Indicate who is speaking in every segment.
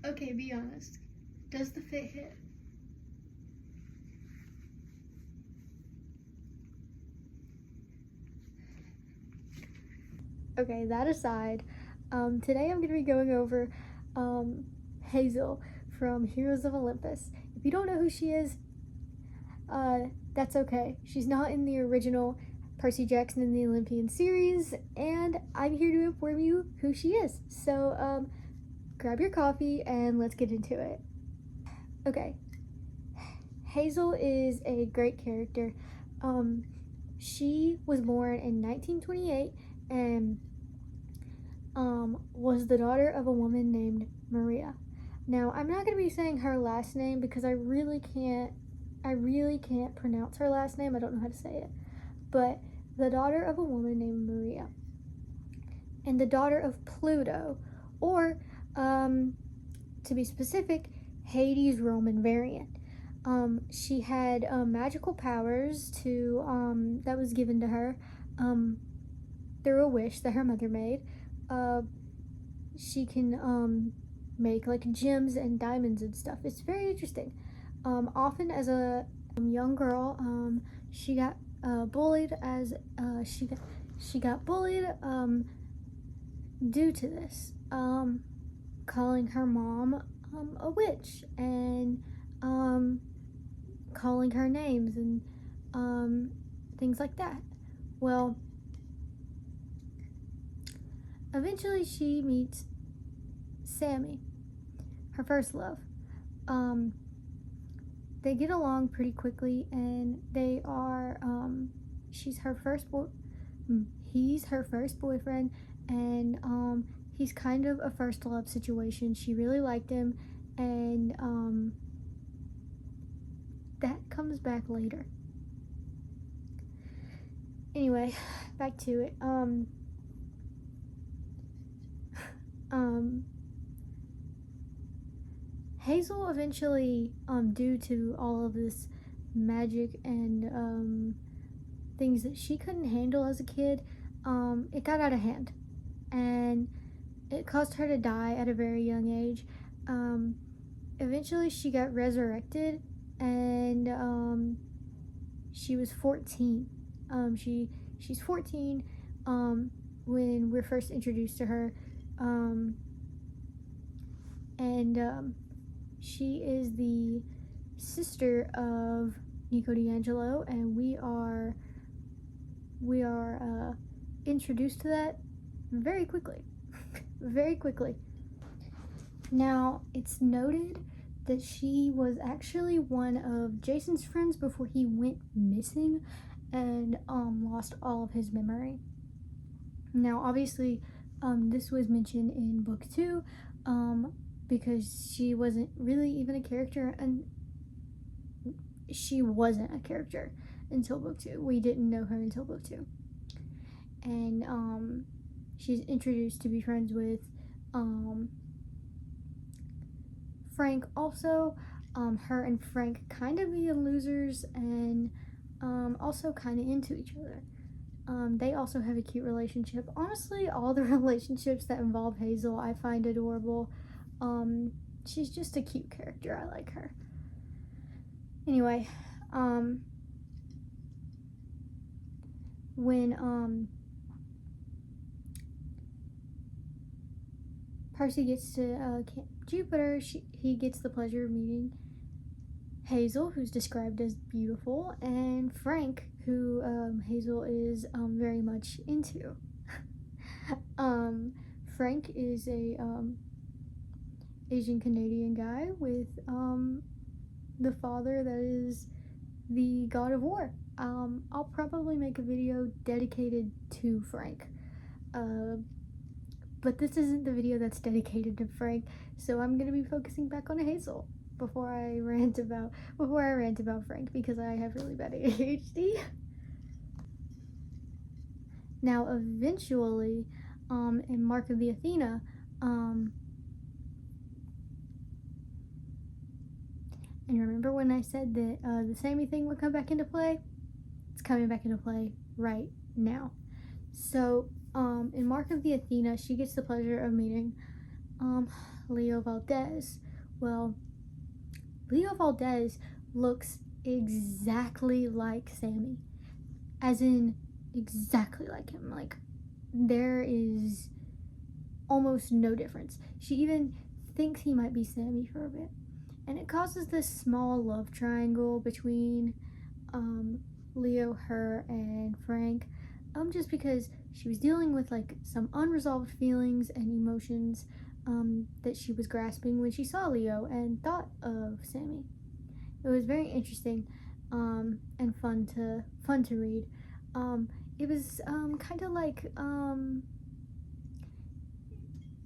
Speaker 1: Okay, be honest. Does the fit hit? Okay, that aside, today I'm going to be going over Hazel from Heroes of Olympus. If you don't know who she is, that's okay. She's not in the original Percy Jackson and the Olympian series, and I'm here to inform you who she is. So, grab your coffee and let's get into it. Okay, Hazel is a great character. She was born in 1928 and was the daughter of a woman named Maria. Now, I'm not going to be saying her last name because I really can't pronounce her last name. I don't know how to say it. But the daughter of a woman named Maria. And the daughter of Pluto, or to be specific, Hades' Roman variant. She had magical powers that was given to her through a wish that her mother made. She can make like gems and diamonds and stuff. It's very interesting. Often as a young girl, she got bullied as she got bullied due to this, calling her mom a witch and calling her names and things like that. Well, eventually she meets Sammy, her first love. They get along pretty quickly, and they are he's her first boyfriend, and he's kind of a first love situation. She really liked him, and that comes back later. Anyway, back to it. Hazel eventually, due to all of this magic and things that she couldn't handle as a kid, it got out of hand, and it caused her to die at a very young age. Eventually she got resurrected, and she was 14. She's 14 when we're first introduced to her, and she is the sister of Nico D'Angelo, and we are introduced to that very quickly. Very quickly. Now, it's noted that she was actually one of Jason's friends before he went missing and lost all of his memory. Now, obviously, this was mentioned in book 2, because she wasn't really even a character, and she wasn't a character until book 2. We didn't know her until book 2. And she's introduced to be friends with Frank also. Her and Frank kind of being losers and also kind of into each other. They also have a cute relationship. Honestly, all the relationships that involve Hazel I find adorable. She's just a cute character. I like her. Anyway, when Percy gets to Camp Jupiter, he gets the pleasure of meeting Hazel, who's described as beautiful, and Frank, who Hazel is very much into. Frank is a Asian Canadian guy with the father that is the god of war. I'll probably make a video dedicated to Frank, but this isn't the video that's dedicated to Frank, so I'm gonna be focusing back on Hazel before I rant about Frank, because I have really bad ADHD. Now, eventually, in Mark of the Athena, and remember when I said that the Sammy thing would come back into play? It's coming back into play right now. So, in Mark of the Athena, she gets the pleasure of meeting Leo Valdez. Well, Leo Valdez looks exactly like Sammy, as in exactly like him. Like, there is almost no difference. She even thinks he might be Sammy for a bit, and it causes this small love triangle between Leo, her, and Frank, just because she was dealing with like some unresolved feelings and emotions that she was grasping when she saw Leo and thought of Sammy. It was very interesting and fun to read. It was kind of like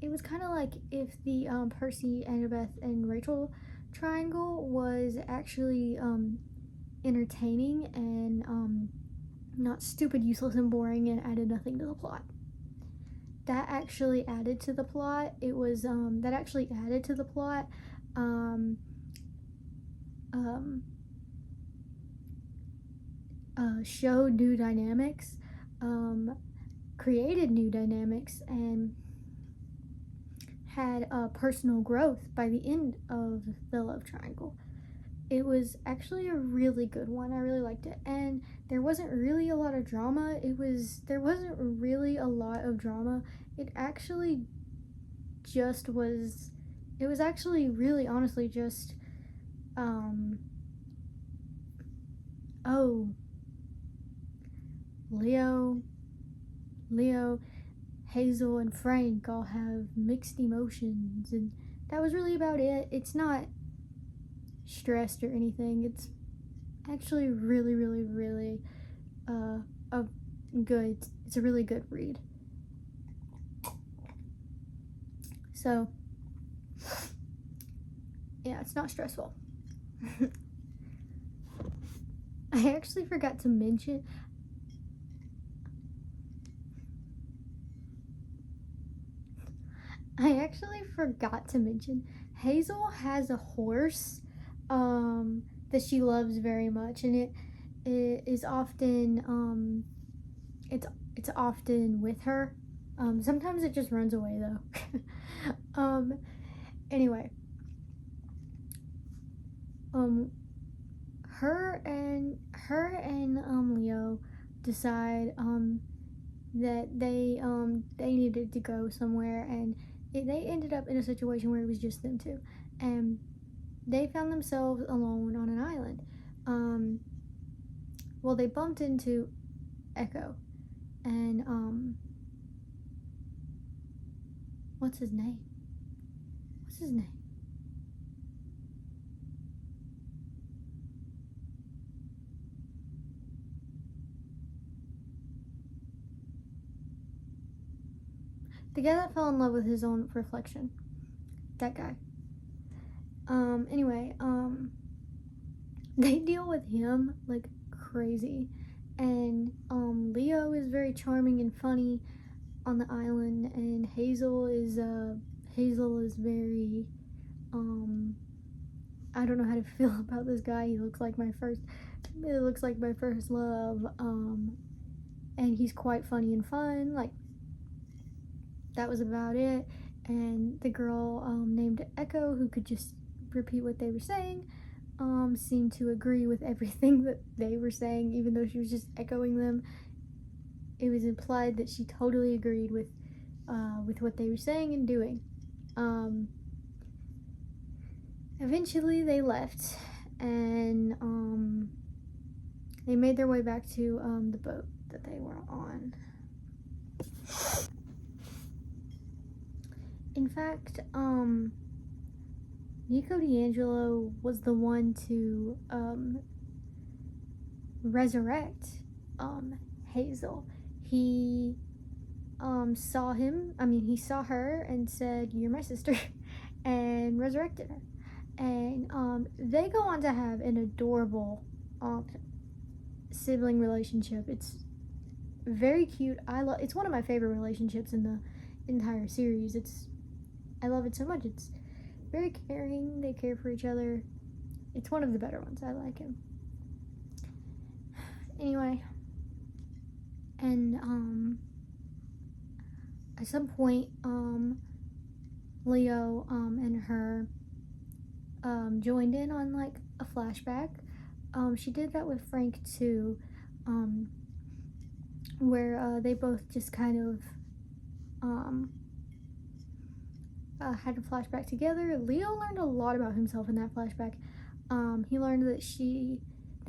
Speaker 1: it was kind of like if the Percy, Annabeth, and Rachel triangle was actually entertaining and not stupid, useless, and boring and added nothing to the plot. That actually added to the plot. It was that actually added to the plot. Showed new dynamics, created new dynamics, and had personal growth by the end of the love triangle. It was actually a really good one. I really liked it, and there wasn't really a lot of drama. There wasn't really a lot of drama. It actually just was. It was actually really honestly just Leo, Hazel, and Frank all have mixed emotions, and that was really about it. It's not stressed or anything. It's actually really, really, really a good. It's a really good read. So yeah, it's not stressful. I actually forgot to mention. Hazel has a horse that she loves very much, and it is often it's often with her. Sometimes it just runs away though. Anyway, her and Leo decide that they needed to go somewhere, and they ended up in a situation where it was just them two, and they found themselves alone on an island. Well, they bumped into Echo, and what's his name? The guy that fell in love with his own reflection. That guy. Anyway, they deal with him like crazy. And Leo is very charming and funny on the island, and Hazel is very I don't know how to feel about this guy. He looks like my first love. And he's quite funny and fun. Like, that was about it. And the girl named Echo, who could just repeat what they were saying, seemed to agree with everything that they were saying, even though she was just echoing them. It was implied that she totally agreed with what they were saying and doing. Eventually, they left, and they made their way back to the boat that they were on. In fact, Nico D'Angelo was the one to resurrect Hazel. He saw her and said, "You're my sister," and resurrected her. And they go on to have an adorable sibling relationship. It's very cute. It's one of my favorite relationships in the entire series. I love it so much. It's very caring. They care for each other. It's one of the better ones. I like him. Anyway, and at some point, Leo and her joined in on like a flashback. She did that with Frank too, where they both just kind of had a flashback together. Leo learned a lot about himself in that flashback. He learned that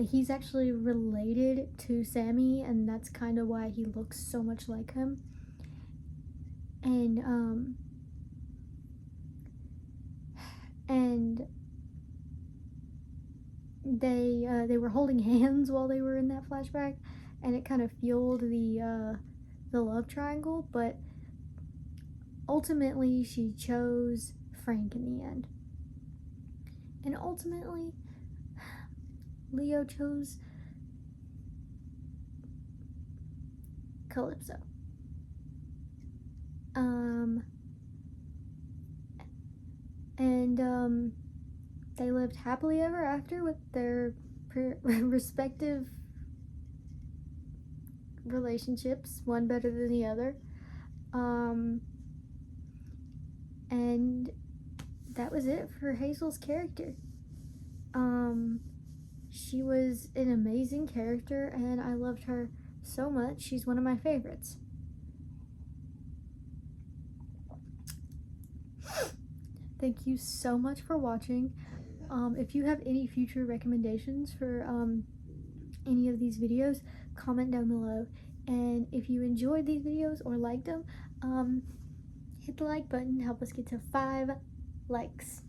Speaker 1: he's actually related to Sammy, and that's kind of why he looks so much like him. And they were holding hands while they were in that flashback, and it kind of fueled the love triangle. But ultimately, she chose Frank in the end, and ultimately, Leo chose Calypso. And they lived happily ever after with their respective relationships, one better than the other. And that was it for Hazel's character. She was an amazing character, and I loved her so much. She's one of my favorites. Thank you so much for watching. If you have any future recommendations for any of these videos, comment down below. And if you enjoyed these videos or liked them, hit the like button. Help us get to 5 likes.